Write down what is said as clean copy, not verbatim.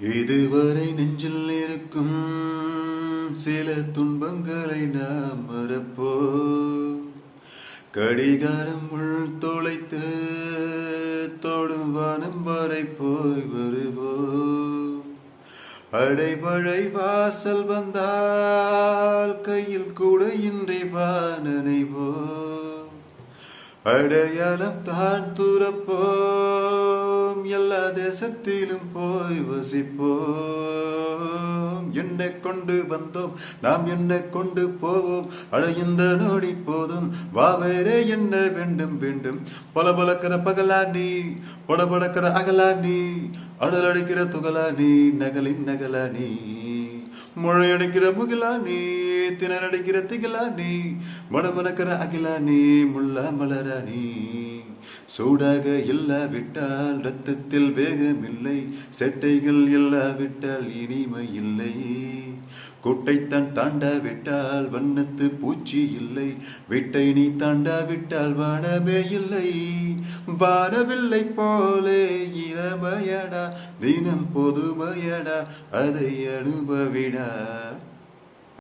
இதுவரை நெஞ்சில் இருக்கும் சில துன்பங்களை நாம் மறப்போ. கடிகாரம் உள் தொலைத்து தொடும் வானம் வரை போய் வருவோ. அடைமழை வாசல் வந்தால் கையில் கூட இன்றி வானனைவோ. அடையாளம் தான் துறப்போம், எல்லா தேசத்திலும் போய் வசிப்போம். என்னை கொண்டு வந்தோம், நாம் என்ன கொண்டு போவோம். அட இந்த நொடி போதும், வா வேறே என்ன வேண்டும் வேண்டும். பல பலக்கிற பகலா நீ, படபடக்கிற அகலா நீ, அடல் அடிக்கிற துகலா நீ, நகலின் நகலா நீ. முழையடிக்கிற முகிலா நீ, திணறடிக்கிற திகிலா நீ, மடமனக்கிற அகிலா நீ, முள்ளா மலரா நீ. சூடாக இல்லாவிட்டால் ரத்தத்தில் வேகமில்லை, செட்டைகள் இல்லாவிட்டால் இனிமை இல்லை. கூட்டைத்தான் தாண்டாவிட்டால் வண்ணத்து பூச்சி இல்லை, வீட்டை நீ தாண்டாவிட்டால் வானமே இல்லை. வானவில்லை போலே இளமையடா, தினம் பொதுமையடா, அதை அனுபவிடா.